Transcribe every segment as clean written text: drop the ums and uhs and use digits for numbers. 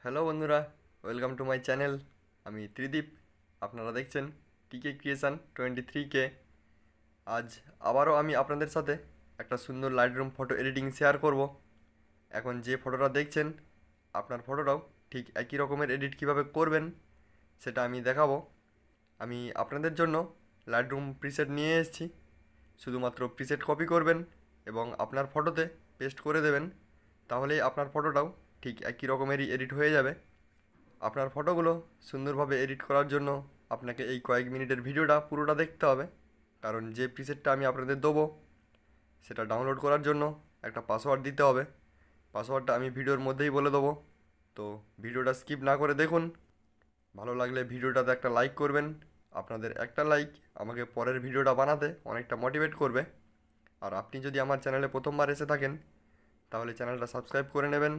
Hello বন্ধুরা, welcome to my channel. আমি ত্রিদীপ, আপনারা দেখছেন টিকে ক্রিয়েশন 23K। আজ আবারও আমি আপনাদের সাথে একটা সুন্দর লাইটরুম ফটো এডিটিং শেয়ার করব। এখন যে ফটোটা দেখছেন, আপনার ফটোটাও ঠিক একই রকমের এডিট কিভাবে করবেন সেটা আমি দেখাবো। আমি আপনাদের জন্য লাইটরুম প্রিসেট নিয়ে এসেছি। শুধুমাত্র প্রিসেট কপি করবেন এবং আপনার ফটোতে পেস্ট করে দেবেন, তাহলেই আপনার ফটোটাও ঠিক একই রকমেরই এডিট হয়ে যাবে। আপনার ফটোগুলো সুন্দরভাবে এডিট করার জন্য আপনাকে এই কয়েক মিনিটের ভিডিওটা পুরোটা দেখতে হবে, কারণ যে প্রিসেটটা আমি আপনাদের দেবো সেটা ডাউনলোড করার জন্য একটা পাসওয়ার্ড দিতে হবে। পাসওয়ার্ডটা আমি ভিডিওর মধ্যেই বলে দেবো, তো ভিডিওটা স্কিপ না করে দেখুন। ভালো লাগলে ভিডিওটাতে একটা লাইক করবেন। আপনাদের একটা লাইক আমাকে পরের ভিডিওটা বানাতে অনেকটা মোটিভেট করবে। আর আপনি যদি আমার চ্যানেলে প্রথমবার এসে থাকেন তাহলে চ্যানেলটা সাবস্ক্রাইব করে নেবেন,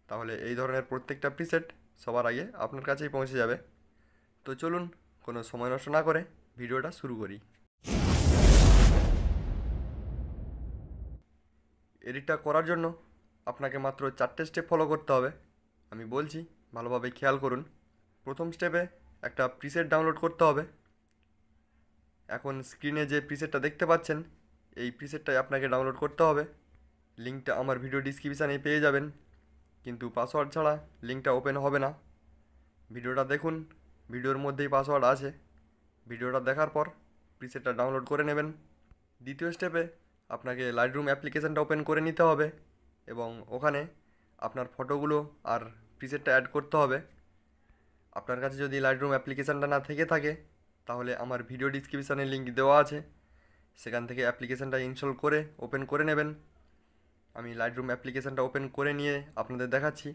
তাহলে এই ধরনের প্রত্যেকটা প্রিসেট সবার আগে আপনার কাছেই পৌঁছে যাবে। তো চলুন, কোনো সময় নষ্ট না করে ভিডিওটা শুরু করি। এডিটটা করার জন্য আপনাকে মাত্র 4টে স্টেপ ফলো করতে হবে। আমি বলছি, ভালোভাবে খেয়াল করুন। প্রথম স্টেপে একটা প্রিসেট ডাউনলোড করতে হবে। এখন স্ক্রিনে যে প্রিসেটটা দেখতে পাচ্ছেন, এই প্রিসেটটাই আপনাকে ডাউনলোড করতে হবে। লিঙ্কটা আমার ভিডিও ডিসক্রিপশানে পেয়ে যাবেন, কিন্তু পাসওয়ার্ড ছাড়া লিঙ্কটা ওপেন হবে না। ভিডিওটা দেখুন, ভিডিওর মধ্যেই পাসওয়ার্ড আছে। ভিডিওটা দেখার পর প্রিসেটটা ডাউনলোড করে নেবেন। দ্বিতীয় স্টেপে আপনাকে লাইটরুম অ্যাপ্লিকেশানটা ওপেন করে নিতে হবে এবং ওখানে আপনার ফটোগুলো আর প্রিসেটটা অ্যাড করতে হবে। আপনার কাছে যদি লাইটরুম অ্যাপ্লিকেশানটা না থেকে থাকে তাহলে আমার ভিডিও ডিসক্রিপশানে লিঙ্ক দেওয়া আছে, সেখান থেকে অ্যাপ্লিকেশানটা ইনস্টল করে ওপেন করে নেবেন। আমি লাইটরুম অ্যাপ্লিকেশানটা ওপেন করে নিয়ে আপনাদের দেখাচ্ছি।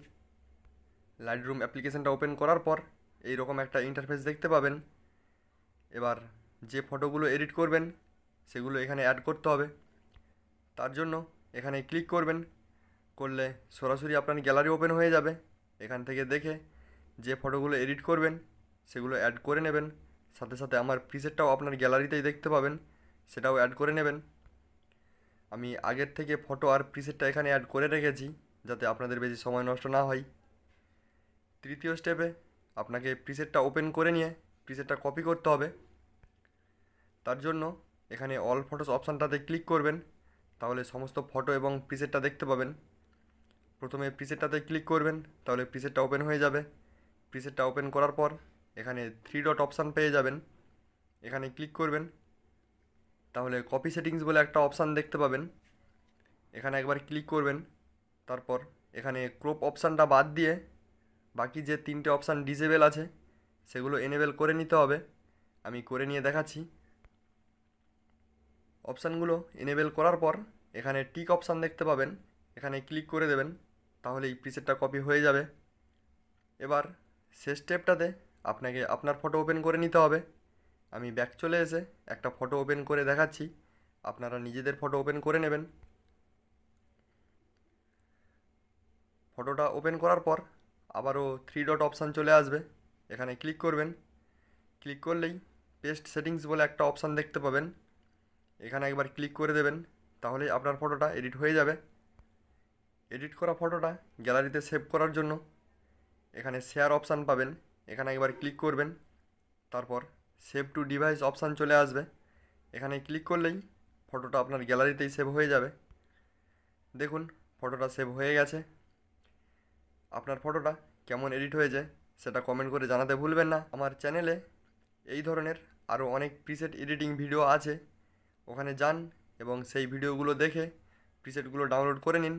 লাইটরুম অ্যাপ্লিকেশানটা ওপেন করার পর এই রকম একটা ইন্টারফেস দেখতে পাবেন। এবার যে ফটোগুলো এডিট করবেন সেগুলো এখানে অ্যাড করতে হবে। তার জন্য এখানে ক্লিক করবেন, করলে সরাসরি আপনার গ্যালারি ওপেন হয়ে যাবে। এখান থেকে দেখে যে ফটোগুলো এডিট করবেন সেগুলো অ্যাড করে নেবেন। সাথে সাথে আমার প্রিসেটটাও আপনার গ্যালারিতেই দেখতে পাবেন, সেটাও অ্যাড করে নেবেন। আমি আগের থেকে ফটো আর প্রিসেটটা এখানে অ্যাড করে রেখেছি, যাতে আপনাদের বেশি সময় নষ্ট না হয়। তৃতীয় স্টেপে আপনাকে প্রিসেটটা ওপেন করে নিয়ে প্রিসেটটা কপি করতে হবে। তার জন্য এখানে অল ফটোস অপশানটাতে ক্লিক করবেন, তাহলে সমস্ত ফটো এবং প্রিসেটটা দেখতে পাবেন। প্রথমে প্রিসেটটাতে ক্লিক করবেন, তাহলে প্রিসেটটা ওপেন হয়ে যাবে। প্রিসেটটা ওপেন করার পর এখানে 3 ডট অপশান পেয়ে যাবেন, এখানে ক্লিক করবেন। তাহলে কপি সেটিংস বলে একটা অপশান দেখতে পাবেন, এখানে একবার ক্লিক করবেন। তারপর এখানে ক্রপ অপশানটা বাদ দিয়ে বাকি যে 3টে অপশান ডিসেবল আছে সেগুলো এনেবেল করে নিতে হবে। আমি করে নিয়ে দেখাচ্ছি। অপশানগুলো এনেবেল করার পর এখানে টিক অপশান দেখতে পাবেন, এখানে ক্লিক করে দেবেন, তাহলে এই প্রিসেটটা কপি হয়ে যাবে। এবার শেষ স্টেপটাতে আপনাকে আপনার ফটো ওপেন করে নিতে হবে। আমি ব্যাক চলে এসে একটা ফটো ওপেন করে দেখাচ্ছি, আপনারা নিজেদের ফটো ওপেন করে নেবেন। ফটোটা ওপেন করার পর আবারও 3 ডট অপশান চলে আসবে, এখানে ক্লিক করবেন। ক্লিক করলেই পেস্ট সেটিংস বলে একটা অপশান দেখতে পাবেন, এখানে একবার ক্লিক করে দেবেন, তাহলেই আপনার ফটোটা এডিট হয়ে যাবে। এডিট করা ফটোটা গ্যালারিতে সেভ করার জন্য এখানে শেয়ার অপশান পাবেন, এখানে একবার ক্লিক করবেন। তারপর সেভ টু ডিভাইস অপশান চলে আসবে, এখানে ক্লিক করলেই ফটোটা আপনার গ্যালারিতেই সেভ হয়ে যাবে। দেখুন, ফটোটা সেভ হয়ে গেছে। আপনার ফটোটা কেমন এডিট হয়েছে সেটা কমেন্ট করে জানাতে ভুলবেন না। আমার চ্যানেলে এই ধরনের আরও অনেক প্রিসেট এডিটিং ভিডিও আছে, ওখানে যান এবং সেই ভিডিওগুলো দেখে প্রিসেটগুলো ডাউনলোড করে নিন।